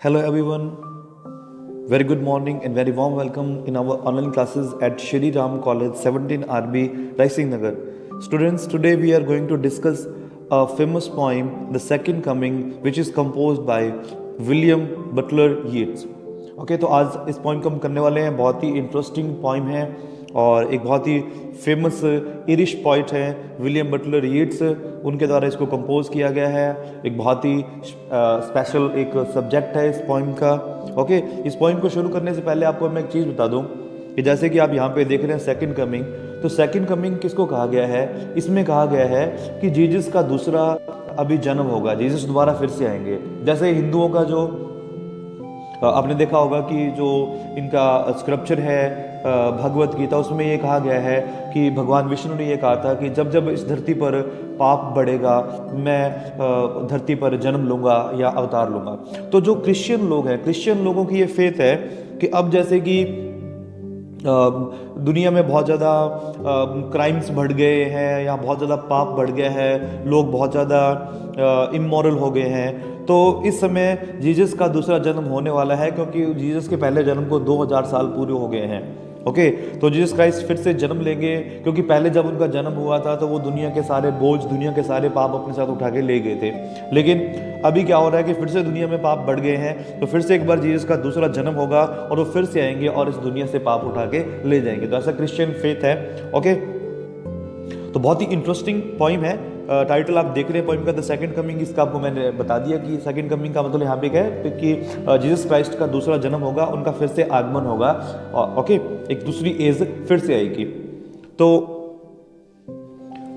Hello everyone, very good morning and very warm welcome in our online classes at Shri Ram College 17 RB Rising Nagar. Students, today we are going to discuss a famous poem, The Second Coming, which is composed by William Butler Yeats. Okay तो आज इस poem को हम करने वाले हैं। बहुत ही interesting poem है और एक बहुत ही फेमस इरिश पोइट है विलियम बटलर यीट्स, उनके द्वारा इसको कंपोज किया गया है। एक बहुत ही स्पेशल एक सब्जेक्ट है इस पोइम का। ओके इस पोइम को शुरू करने से पहले आपको मैं एक चीज़ बता दूं कि जैसे कि आप यहाँ पे देख रहे हैं सेकंड कमिंग, तो सेकंड कमिंग किसको कहा गया है? इसमें कहा गया है कि जीसस का दूसरा अभी जन्म होगा, जीसस दोबारा फिर से आएंगे। जैसे हिंदुओं का जो आपने देखा होगा कि जो इनका स्क्रिप्चर है भगवत गीता, उसमें ये कहा गया है कि भगवान विष्णु ने ये कहा था कि जब जब इस धरती पर पाप बढ़ेगा मैं धरती पर जन्म लूँगा या अवतार लूँगा। तो जो क्रिश्चियन लोग हैं, क्रिश्चियन लोगों की ये फेथ है कि अब जैसे कि दुनिया में बहुत ज़्यादा क्राइम्स बढ़ गए हैं या बहुत ज़्यादा पाप बढ़ गया है, लोग बहुत ज़्यादा इमोरल हो गए हैं, तो इस समय जीसस का दूसरा जन्म होने वाला है क्योंकि जीसस के पहले जन्म को 2000 साल पूरे हो गए हैं। ओके तो जीसस क्राइस्ट फिर से जन्म लेंगे क्योंकि पहले जब उनका जन्म हुआ था तो वो दुनिया के सारे बोझ, दुनिया के सारे पाप अपने साथ उठा के ले गए थे। लेकिन अभी क्या हो रहा है कि फिर से दुनिया में पाप बढ़ गए हैं, तो फिर से एक बार जीसस का दूसरा जन्म होगा और वो फिर से आएंगे और इस दुनिया से पाप उठा के ले जाएंगे। तो ऐसा क्रिश्चियन फेथ है। ओके तो बहुत ही इंटरेस्टिंग पोइम है। टाइटल आप देख रहे हैं पोइम का द सेकंड कमिंग। इसका आपको मैंने बता दिया कि सेकंड कमिंग का मतलब यहाँ पे क्या है कि जीसस क्राइस्ट का दूसरा जन्म होगा, उनका फिर से आगमन होगा। ओके एक दूसरी एज फिर से आएगी। तो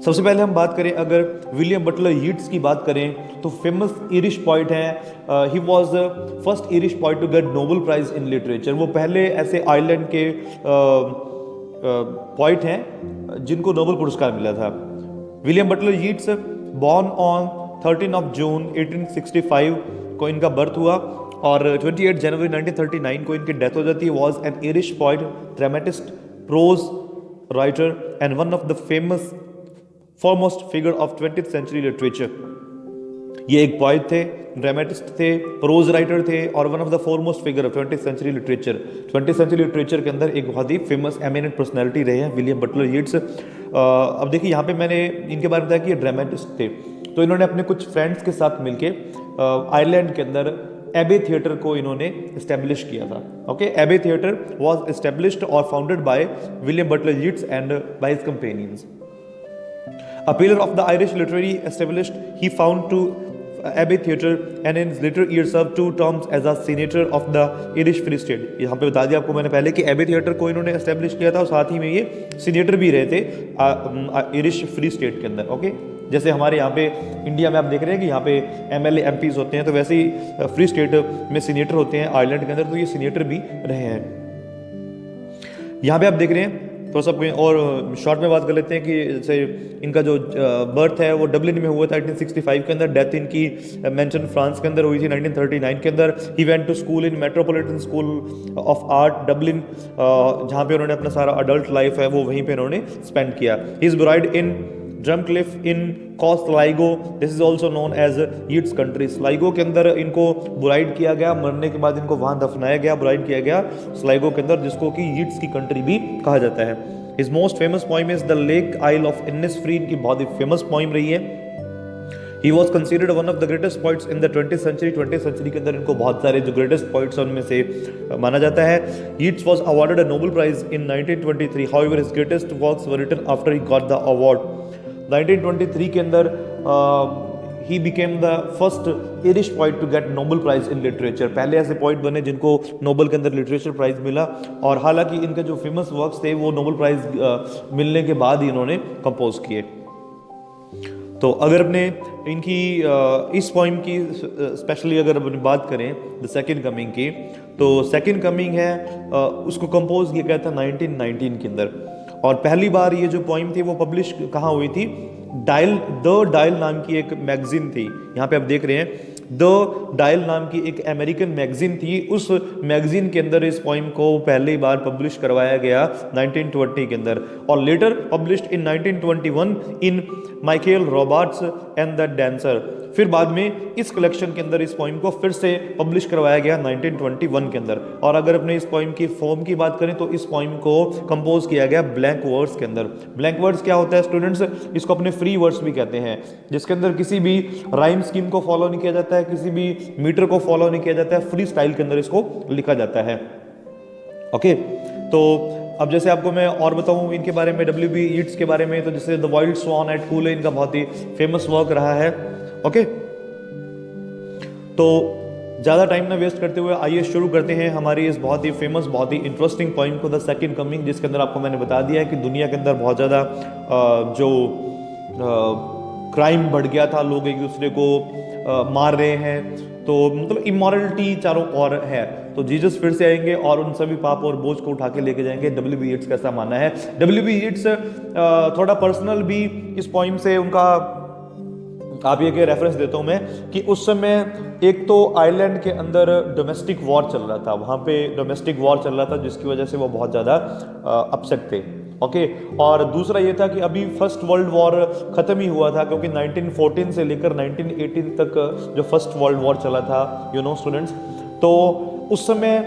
सबसे पहले हम बात करें, अगर विलियम बटलर यीट्स की बात करें तो फेमस इरिश पोइट हैं। He was the first Irish poet to get Nobel prize in literature. वो पहले ऐसे आयरलैंड के पोइट हैं जिनको नोबेल पुरस्कार मिला था। William Butler Yeats born on 13 of June 1865 को इनका बर्थ हुआ और 28 जनवरी 1939 को इनकी डेथ हो जाती है। Was an Irish poet, dramatist, prose writer and one of the famous foremost figure of 20th century literature. ये एक पोइट थे, ड्रामेटिस्ट थे, प्रोज राइटर थे और one of the foremost figure of 20th century literature. 20th century literature के अंदर एक बहुत ही फेमस एमिनेंट पर्सनैलिटी रहे हैं विलियम बटलर यीट्स। अब देखिए यहाँ पे मैंने इनके बारे में बताया कि ये ड्रामेटिस्ट थे, तो इन्होंने अपने कुछ फ्रेंड्स के साथ मिलके आयरलैंड के अंदर एबे थिएटर को इन्होंने इस्टेब्लिश किया था। ओके एबे थिएटर वाज एस्टेब्लिश्ड और founded by William Butler Yeats and by his companions. A pillar of the Irish literary established, he found to Abbey Theatre and in his later years served 2 terms as a senator of the Irish Free State। यहाँ पे बता दिया आपको मैंने पहले कि एबे theatre को इन्होंने एस्टेब्लिश किया था और साथ ही में ये सीनेटर भी रहे थे इरिश फ्री स्टेट के अंदर। ओके जैसे हमारे यहाँ पे इंडिया में आप देख रहे हैं कि यहाँ पे एमएलए एमपीज होते हैं, तो वैसे ही फ्री स्टेट में सीनेटर होते हैं आयरलैंड के अंदर, तो ये सीनेटर भी रहे हैं। यहाँ पे आप देख रहे हैं तो सब और शॉर्ट में बात कर लेते हैं कि जैसे इनका जो बर्थ है वो डबलिन में हुआ था 1865 के अंदर। डेथ इनकी मेंशन फ्रांस के अंदर हुई थी 1939 के अंदर। He went to school in metropolitan school of art Dublin, जहाँ पे उन्होंने अपना सारा अडल्ट लाइफ है वो वहीं पे उन्होंने स्पेंड किया। He is buried in Drumcliff in cost Sligo, this is also known as Yeats country. Sligo के अंदर इनको बुराइड किया गया, मरने के बाद इनको वहां दफनाया गया, बुराइड किया गया स्लाइगो के अंदर, जिसको कि यीट्स की कंट्री भी कहा जाता है। His most famous poem is the Lake Isle of Innisfree, इनकी बहुत ही फेमस पोइम रही है। He was considered one of the greatest poets in the 20th century. 20th century के अंदर इनको बहुत सारे जो ग्रेटेस्ट पोइट्स हैं उनमें से माना जाता है। Yeats was awarded a Nobel prize in 1923, however his greatest works were written after he got the award. 1923 के अंदर he became the first Irish poet to get Nobel prize in literature. पहले ऐसे पोइट बने जिनको Nobel के अंदर literature prize मिला, और हालांकि इनके जो फेमस वर्क्स थे वो नोबेल प्राइज मिलने के बाद ही इन्होंने कंपोज किए। तो अगर अपने इनकी इस पोइम की स्पेशली अगर अपनी बात करें द सेकंड कमिंग की, तो सेकंड कमिंग है उसको कंपोज किया गया था 1919 के अंदर, और पहली बार ये जो पोइम थी वो पब्लिश कहाँ हुई थी? द डायल नाम की एक मैगजीन थी। यहाँ पे आप देख रहे हैं द डायल नाम की एक अमेरिकन मैगजीन थी, उस मैगजीन के अंदर इस पोइम को पहली बार पब्लिश करवाया गया 1920 के अंदर, और later published in 1921 in Michael Robartes and the dancer. फिर बाद में इस कलेक्शन के अंदर इस पोइम को फिर से पब्लिश करवाया गया 1921 के अंदर। और अगर अपने इस पोइम की फॉर्म की बात करें तो इस पोइम को कंपोज किया गया ब्लैंक वर्ड्स के अंदर। ब्लैंक वर्ड्स क्या होता है स्टूडेंट्स? इसको अपने फ्री वर्ड्स भी कहते हैं, जिसके अंदर किसी भी राइम स्कीम को फॉलो नहीं किया जाता है, किसी भी मीटर को फॉलो नहीं किया जाता है, फ्री स्टाइल के अंदर इसको लिखा जाता है। ओके, तो अब जैसे आपको मैं और बताऊं इनके बारे में, W.B. यीट्स के बारे में, तो जैसे द वाइल्ड स्वान एट कूले इनका बहुत ही फेमस वर्क रहा है। ओके, तो ज़्यादा टाइम ना वेस्ट करते हुए आइए शुरू करते हैं हमारी इस बहुत ही फेमस, बहुत ही इंटरेस्टिंग पॉइंट को, द सेकंड कमिंग, जिसके अंदर आपको मैंने बता दिया है कि दुनिया के अंदर बहुत ज़्यादा जो क्राइम बढ़ गया था, लोग एक दूसरे को मार रहे हैं, तो मतलब इमोरलिटी चारों ओर है। तो जीसस फिर से आएंगे और उन सभी पाप और बोझ को उठा के लेके जाएंगे। W.B. यीट्स का ऐसा मानना है। W.B. यीट्स थोड़ा पर्सनल भी इस पॉइंट से उनका आप ये के रेफरेंस देता हूं मैं कि उस समय एक तो आयरलैंड के अंदर डोमेस्टिक वॉर चल रहा था, वहां पे डोमेस्टिक वॉर चल रहा था जिसकी वजह से वो बहुत ज़्यादा अपसेट थे। ओके, और दूसरा ये था कि अभी फर्स्ट वर्ल्ड वॉर खत्म ही हुआ था, क्योंकि 1914 से लेकर 1918 तक जो फर्स्ट वर्ल्ड वॉर चला था, यू नो स्टूडेंट्स, तो उस समय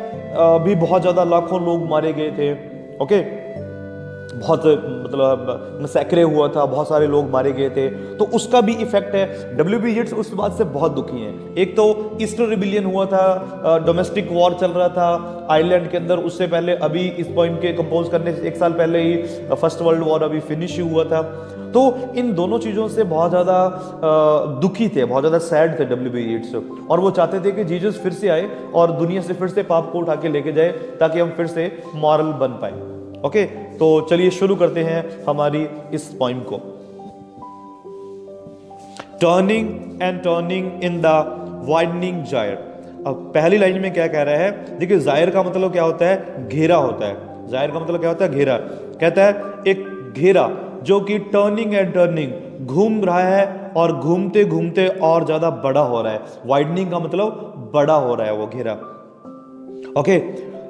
भी बहुत ज़्यादा लाखों लोग मारे गए थे। ओके, बहुत मतलब मैसेक्रे हुआ था, बहुत सारे लोग मारे गए थे, तो उसका भी इफेक्ट है। W.B. यीट्स उस बात से बहुत दुखी हैं। एक तो ईस्टर रिबिलियन हुआ था, डोमेस्टिक वॉर चल रहा था आयरलैंड के अंदर, उससे पहले अभी इस पोइम के कंपोज करने से 1 साल पहले ही फर्स्ट वर्ल्ड वॉर अभी फिनिश ही हुआ था। तो इन दोनों चीज़ों से बहुत ज़्यादा दुखी थे, बहुत ज़्यादा सैड थे W.B. यीट्स, और वो चाहते थे कि जीसस फिर से आए और दुनिया से फिर से पाप को उठा के लेके जाए, ताकि हम फिर से मॉरल बन पाए। ओके, तो चलिए शुरू करते हैं हमारी इस पॉइंट को। Turning and turning in the widening gyre. अब पहली लाइन में क्या कह रहा है? देखिए, जायर का मतलब क्या होता है? घेरा होता है। जायर का मतलब क्या होता है? घेरा। कहता है एक घेरा जो कि टर्निंग एंड टर्निंग घूम रहा है और घूमते घूमते और ज्यादा बड़ा हो रहा है। वाइडनिंग का मतलब बड़ा हो रहा है वो घेरा। Okay,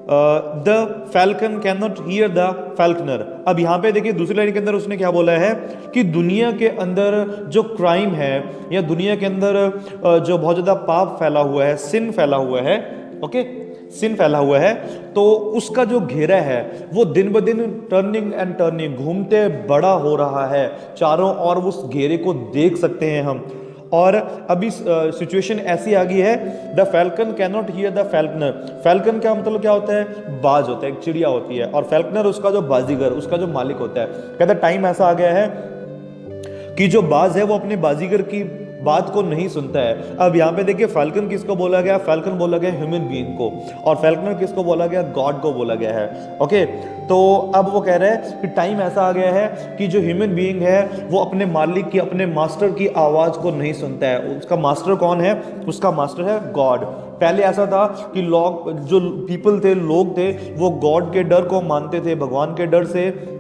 the falcon can not hear the falconer. अब यहां पे देखिए दूसरी लाइन के अंदर उसने क्या बोला है कि दुनिया के अंदर जो क्राइम है, या दुनिया के अंदर जो बहुत ज्यादा पाप फैला हुआ है, सिन फैला हुआ है, ओके, सिन फैला हुआ है, तो उसका जो घेरा है वो दिन ब दिन टर्निंग एंड टर्निंग घूमते बड़ा हो रहा है। चारों ओर उस घेरे को देख सकते हैं हम। और अभी सिचुएशन ऐसी आ गई है, the falcon can not hear the falconer. Falcon का मतलब क्या होता है? बाज होता है, एक चिड़िया होती है, और फैल्कनर उसका जो बाजीगर, उसका जो मालिक होता है। कहता है टाइम ऐसा आ गया है कि जो बाज है वो अपने बाजीगर की बात को नहीं सुनता है। अब यहाँ पे देखिए फैल्कन किसको बोला गया? फैल्कन बोला गया ह्यूमन बीइंग को, और फैल्कनर किसको बोला गया? गॉड को बोला गया है। ओके, तो अब वो कह रहे हैं कि टाइम ऐसा आ गया है कि जो ह्यूमन बीइंग है वो अपने मालिक की, अपने मास्टर की आवाज को नहीं सुनता है। उसका मास्टर कौन है? उसका मास्टर है गॉड। पहले ऐसा था कि लोग, जो पीपल थे, लोग थे, वो गॉड के डर को मानते थे, भगवान के डर से,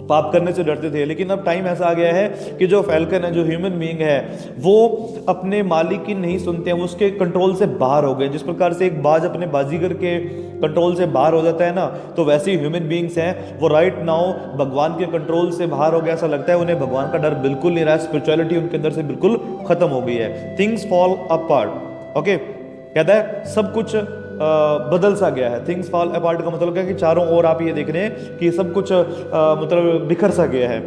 पाप करने से डरते थे। लेकिन अब टाइम ऐसा आ गया है कि जो फैल्कन है, जो ह्यूमन बीइंग है, वो अपने मालिक की नहीं सुनते हैं, वो उसके कंट्रोल से बाहर हो गए। जिस प्रकार से एक बाज अपने बाजीगर के कंट्रोल से बाहर हो जाता है ना, तो वैसे ही ह्यूमन बीइंग्स हैं, वो राइट नाउ भगवान के कंट्रोल से बाहर हो गया। ऐसा लगता है उन्हें भगवान का डर बिल्कुल नहीं रहा, स्पिरिचुअलिटी उनके अंदर से बिल्कुल खत्म हो गई है। Things fall apart. ओके, कहता है सब कुछ बदल सा गया है। थिंग्स फॉल अपार्ट का मतलब क्या है कि चारों ओर आप ये देख रहे हैं कि सब कुछ मतलब बिखर सा गया है।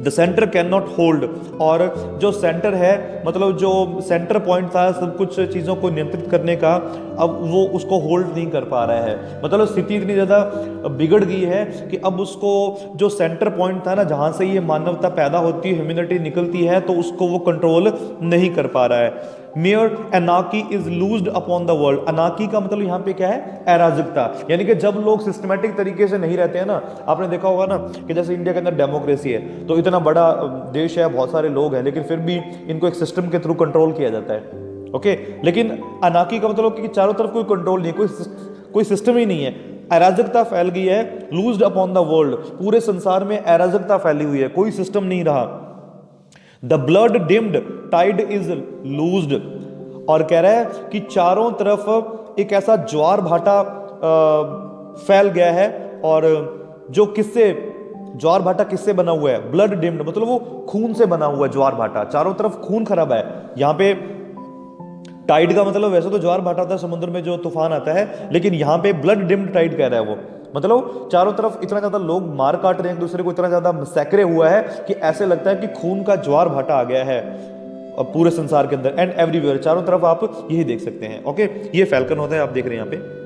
The centre can not hold, और जो सेंटर है, मतलब जो सेंटर पॉइंट था सब कुछ चीज़ों को नियंत्रित करने का, अब वो उसको होल्ड नहीं कर पा रहा है। मतलब स्थिति इतनी ज़्यादा बिगड़ गई है कि अब उसको जो सेंटर पॉइंट था ना, जहाँ से ये मानवता पैदा होती है, ह्यूमैनिटी निकलती है, तो उसको वो कंट्रोल नहीं कर पा रहा है। मेयर अनाकी is loosed upon the world. अनाकी का मतलब यहाँ पे क्या है? अराजकता। यानी कि जब लोग सिस्टमैटिक तरीके से नहीं रहते हैं ना, आपने देखा होगा ना कि जैसे इंडिया के अंदर डेमोक्रेसी है, तो इतना बड़ा देश है, बहुत सारे लोग हैं, लेकिन फिर भी इनको एक सिस्टम के थ्रू कंट्रोल किया जाता है। ओके, लेकिन अनाकी का मतलब कि चारों तरफ कोई कंट्रोल नहीं, कोई सिस्टम ही नहीं है, अराजकता फैल गई है। लूज्ड अपॉन द वर्ल्ड, पूरे संसार में अराजकता फैली हुई है, कोई सिस्टम नहीं रहा। The blood dimmed tide is loosed. और कह रहा है कि चारों तरफ एक ऐसा ज्वार भाटा फैल गया है, और जो किससे, ज्वार भाटा किससे बना हुआ है, ब्लड डिम्ड, मतलब वो खून से बना हुआ है ज्वार भाटा, चारों तरफ खून खराब है। यहां पे टाइड का मतलब वैसे तो ज्वार भाटा आता है समुद्र में जो तूफान आता है, लेकिन यहां पे ब्लड डिम्ड टाइड कह रहा है वो, मतलब चारों तरफ इतना ज्यादा लोग मार काट रहे हैं एक दूसरे को, इतना ज्यादा सैकरे हुआ है कि ऐसे लगता है कि खून का ज्वार भाटा आ गया है पूरे संसार के अंदर, एंड एवरीवेयर, चारों तरफ आप यही देख सकते हैं। ओके, ये फैल्कन होता है, आप देख रहे हैं यहां पे।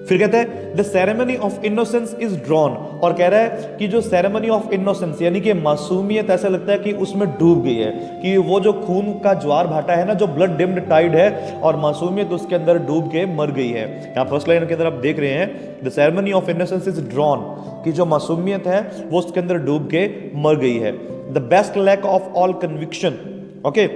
फिर कहता है the ceremony of innocence is drawn, और कह रहा है कि जो सेरेमनी ऑफ इनोसेंस यानी कि मासूमियत, ऐसा लगता है कि उसमें डूब गई है, कि वो जो खून का ज्वार भाटा है ना, जो ब्लड डिम्ड टाइड है, और मासूमियत उसके अंदर डूब के मर गई है। यहां फर्स्ट लाइन के अंदर आप देख रहे हैं the ceremony of innocence is drawn, कि जो मासूमियत है वो उसके अंदर डूब के मर गई है। The best lack of all conviction, okay,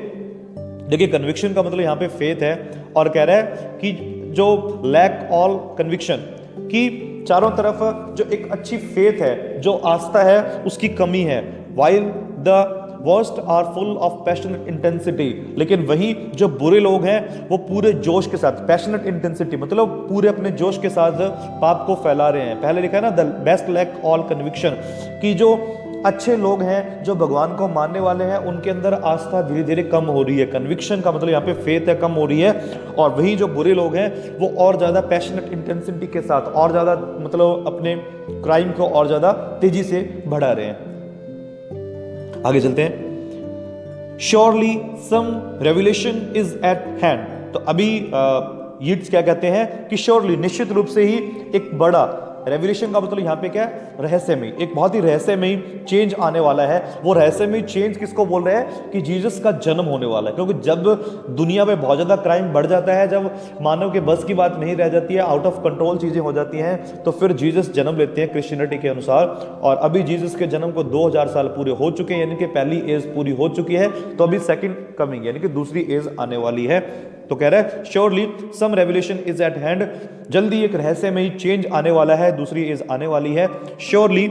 देखिए कन्विक्शन का मतलब यहां पे फेथ है, और कह रहा है कि जो लैक ऑल कन्विक्शन, कि चारों तरफ जो एक अच्छी फेथ है, जो आस्था है, उसकी कमी है। While the worst are full of passionate intensity, लेकिन वही जो बुरे लोग हैं वो पूरे जोश के साथ, पैशनेट इंटेंसिटी मतलब पूरे अपने जोश के साथ पाप को फैला रहे हैं। पहले लिखा है ना the best lack all conviction, कि जो अच्छे लोग हैं, जो भगवान को मानने वाले हैं, उनके अंदर आस्था धीरे धीरे कम हो रही है। कन्विक्शन का मतलब यहाँ पे फेथ है, कम हो रही है। और वही जो बुरे लोग हैं वो और ज़्यादा पैशनेट इंटेंसिटी के साथ, और ज़्यादा मतलब अपने क्राइम को और ज़्यादा तेजी से बढ़ा रहे हैं। आगे चलते हैं। Surely some revelation is at hand, तो अभी यीट्स क्या कहते हैं कि श्योरली, निश्चित रूप से ही एक बड़ा, रेवलेशन का मतलब यहां पे क्या है, रहस्यमय, एक बहुत ही रहस्यमय चेंज आने वाला है। वो रहस्यमय चेंज किसको बोल रहे हैं कि जीसस का जन्म होने वाला है, क्योंकि जब दुनिया में बहुत ज्यादा क्राइम बढ़ जाता है, जब मानव के बस की बात नहीं रह जाती है, आउट ऑफ कंट्रोल चीजें हो जाती हैं, तो फिर जीसस जन्म लेते हैं क्रिश्चियनिटी के अनुसार। और अभी जीसस के जन्म को 2000 साल पूरे हो चुके हैं, यानी कि पहली एज पूरी हो चुकी है, तो अभी सेकंड कमिंग यानी कि दूसरी एज आने वाली है। तो कह रहा है surely some revelation is at hand, जल्दी एक रहस्यमय चेंज आने वाला है, दूसरी एज आने वाली है। Surely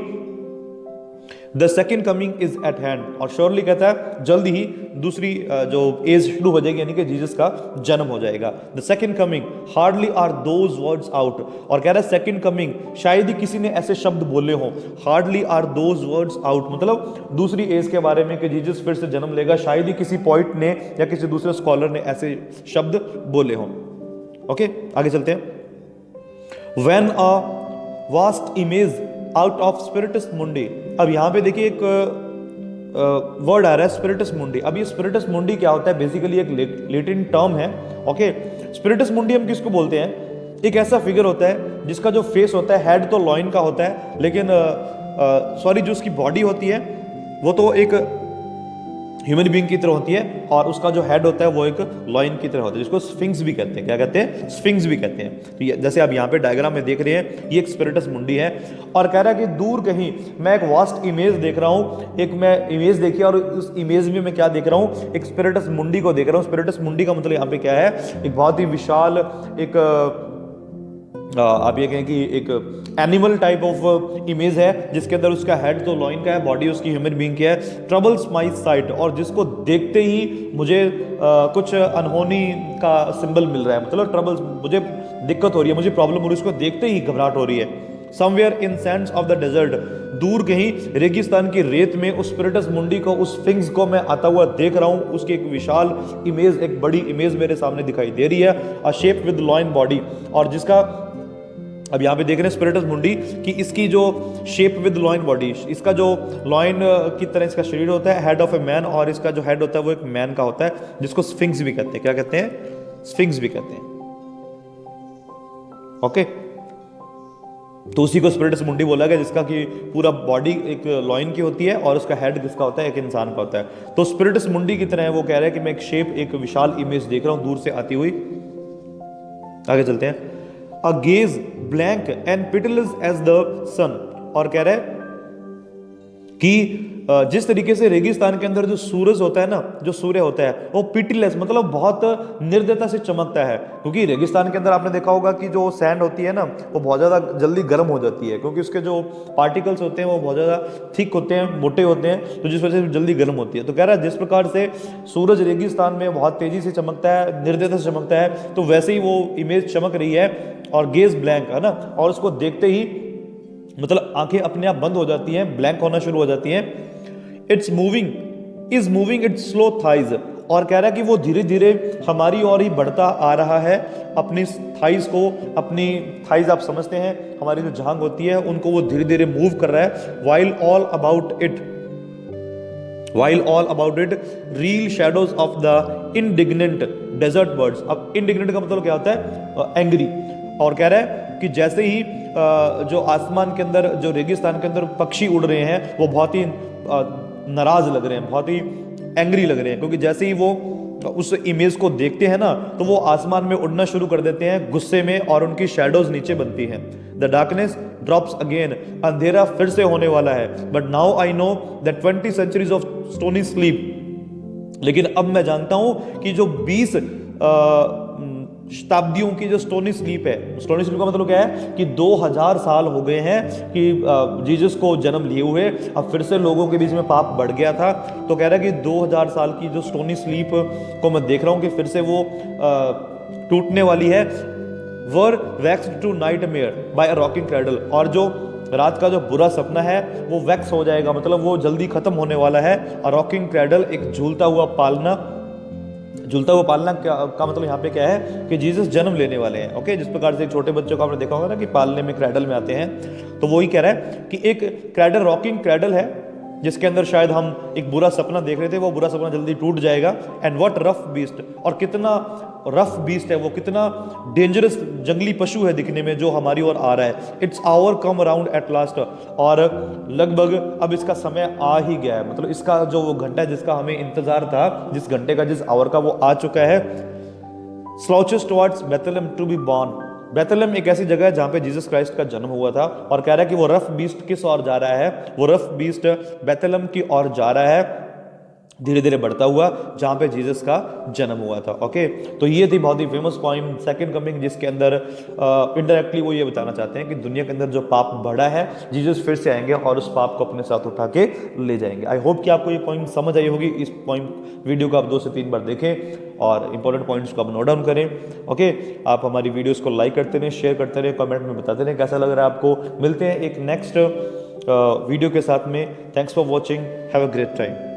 the second coming is at hand, और श्योरली कहता है जल्दी ही दूसरी जो एज शुरू हो जाएगी, यानी कि जीसस का जन्म हो जाएगा। The second coming hardly are those words out, और कह रहा है सेकेंड कमिंग, शायद ही किसी ने ऐसे शब्द बोले हों। Hardly are those words out मतलब दूसरी एज के बारे में कि जीसस फिर से जन्म लेगा, शायद ही किसी पोइट ने या किसी दूसरे स्कॉलर ने ऐसे शब्द बोले हों। ओके, आगे चलते हैं। When a vast image out of spiritus mundi, अब यहां पे देखिए एक वर्ड आ रहा है स्पिरिटस मुंडी। अब ये स्पिरिटस मुंडी क्या होता है, बेसिकली एक लैटिन टर्म है। ओके, स्पिरिटस मुंडी हम किसको बोलते हैं, एक ऐसा फिगर होता है जिसका जो फेस होता है, हेड तो लॉइन का होता है, लेकिन सॉरी जो उसकी बॉडी होती है वो तो एक ह्यूमन बीइंग की तरह होती है, और उसका जो हेड होता है वो एक लॉइन की तरह होता है, जिसको स्फिंक्स भी कहते हैं। क्या कहते हैं, स्फिंक्स भी कहते हैं। तो जैसे आप यहाँ पे डायग्राम में देख रहे हैं, ये एक स्पिरिटस मुंडी है, और कह रहा है कि दूर कहीं मैं एक वास्ट इमेज देख रहा हूँ, एक मैं इमेज देखी, और उस इमेज में मैं क्या देख रहा हूँ, एक स्पिरिटस मुंडी को देख रहा हूँ। स्पिरिटस मुंडी का मतलब यहाँ पे क्या है, एक बहुत ही विशाल, एक आप ये कहें कि एक एनिमल टाइप ऑफ इमेज है, जिसके अंदर उसका हेड तो लॉइन का है, बॉडी उसकी ह्यूमन बीइंग की है। ट्रबल्स माय साइट, और जिसको देखते ही मुझे कुछ अनहोनी का सिंबल मिल रहा है, मतलब ट्रबल्स, मुझे दिक्कत हो रही है, मुझे प्रॉब्लम हो रही है, उसको देखते ही घबराहट हो रही है। Somewhere in sands of the desert, दूर कहीं रेगिस्तान की रेत में उस स्पिरिटस मुंडी को, उस स्फिंक्स को मैं आता हुआ देख रहा हूं। उसकी एक विशाल इमेज, एक बड़ी इमेज मेरे सामने दिखाई दे रही है। A shape with lion body, और जिसका अब यहाँ पे देख रहे हैं स्पिरिटस मुंडी कि इसकी जो शेप विद लॉइन बॉडी, इसका जो लॉइन की तरह इसका शरीर होता है, हेड ऑफ ए मैन, और इसका जो हेड होता है वो एक मैन का होता है, जिसको स्फिंक्स भी कहते हैं। क्या कहते हैं, स्फिंक्स भी कहते हैं। ओके, तो उसी को स्पिरिटस मुंडी बोला गया, जिसका कि पूरा बॉडी एक लॉइन की होती है, और उसका हेड किसका होता है, एक इंसान का होता है। तो स्पिरिटस मुंडी की तरह है, वो कह रहा है कि मैं एक शेप, एक विशाल इमेज देख रहा हूं दूर से आती हुई। आगे चलते हैं। A gaze blank and pitiless as the sun, और कह रहा है कि जिस तरीके से रेगिस्तान के अंदर जो सूरज होता है ना, जो सूर्य होता है वो पिटीलेस मतलब बहुत निर्दयता से चमकता है, क्योंकि रेगिस्तान के अंदर आपने देखा होगा कि जो सैंड होती है ना वो बहुत ज़्यादा जल्दी गर्म हो जाती है, क्योंकि उसके जो पार्टिकल्स होते हैं वो बहुत ज़्यादा थिक होते हैं, मोटे होते हैं, तो जिस वजह से जल्दी गर्म होती है। तो कह रहा है जिस प्रकार से सूरज रेगिस्तान में बहुत तेज़ी से चमकता है, निर्दयता से चमकता है, तो वैसे ही वो इमेज चमक रही है और गेज ब्लैंक है ना, और उसको देखते ही मतलब आंखें अपने आप बंद हो जाती हैं, ब्लैंक होना शुरू हो जाती हैं। It's moving it's slow thighs, और कह रहा है कि वो धीरे धीरे हमारी ओर ही बढ़ता आ रहा है, अपनी थाइज को, अपनी थाइज आप समझते हैं हमारी जो जांघ होती है उनको वो धीरे धीरे मूव कर रहा है। While all about it reel shadows of the indignant desert birds. अब इंडिग्नेंट का मतलब क्या होता है? एंग्री। और कह रहा है कि जैसे ही जो आसमान के अंदर, जो रेगिस्तान के अंदर पक्षी उड़ रहे हैं वो बहुत ही नाराज लग रहे हैं, बहुत ही एंग्री लग रहे हैं, क्योंकि जैसे ही वो उस इमेज को देखते हैं ना तो वो आसमान में उड़ना शुरू कर देते हैं गुस्से में, और उनकी शैडोज नीचे बनती हैं। द डार्कनेस ड्रॉप्स अगेन, अंधेरा फिर से होने वाला है। But now I know that 20 centuries of stony sleep, लेकिन अब मैं जानता हूं कि जो 20 शताब्दियों की जो स्टोनी स्लीप है, स्टोनी स्लीप का मतलब क्या है कि 2000 साल हो गए हैं कि जीसस को जन्म लिए हुए, अब फिर से लोगों के बीच में पाप बढ़ गया था। तो कह रहा है कि 2000 साल की जो स्टोनी स्लीप को मैं देख रहा हूं कि फिर से वो टूटने वाली है। Were vexed to nightmare by a rocking cradle, और जो रात का जो बुरा सपना है वो वैक्स हो जाएगा, मतलब वो जल्दी खत्म होने वाला है। अ रॉकिंग क्रैडल, एक झूलता हुआ पालना का मतलब यहाँ पे क्या है कि जीसस जन्म लेने वाले हैं। ओके, जिस प्रकार से एक छोटे बच्चों को आपने देखा होगा ना कि पालने में क्रैडल में आते हैं, तो वही कह रहा है कि एक क्रैडल, रॉकिंग क्रैडल है जिसके अंदर शायद हम एक बुरा सपना देख रहे थे, वो बुरा सपना जल्दी टूट जाएगा। एंड व्हाट रफ बीस्ट, और कितना रफ बीस्ट है वो, कितना डेंजरस जंगली पशु है दिखने में जो हमारी ओर आ रहा है। Its hour come around at last, और लगभग अब इसका समय आ ही गया है, मतलब इसका जो वो घंटा है जिसका हमें इंतजार था, जिस घंटे का, जिस आवर का, वो आ चुका है। Slouches towards Bethlehem to be born, Bethlehem एक ऐसी जगह है जहां पे जीसस क्राइस्ट का जन्म हुआ था, और कह रहा है कि वो रफ बीस्ट किस ओर जा रहा है? वो रफ बीस्ट बेथलेहम की ओर जा रहा है, धीरे धीरे बढ़ता हुआ, जहां पे जीसस का जन्म हुआ था। ओके, तो ये थी बहुत ही फेमस पॉइंट सेकंड कमिंग, जिसके अंदर इनडायरेक्टली वो ये बताना चाहते हैं कि दुनिया के अंदर जो पाप बढ़ा है, जीसस फिर से आएंगे और उस पाप को अपने साथ उठा के ले जाएंगे। आई होप कि आपको ये पॉइंट समझ आई होगी। इस पॉइंट वीडियो को आप 2 से 3 बार देखें और इंपॉर्टेंट पॉइंट्स को आप नोट डाउन करें। ओके, आप हमारी वीडियोस को लाइक करते रहें, शेयर करते रहें, कमेंट में बताते रहें कैसा लग रहा है आपको। मिलते हैं एक नेक्स्ट वीडियो के साथ में। Thanks for watching, have a great time.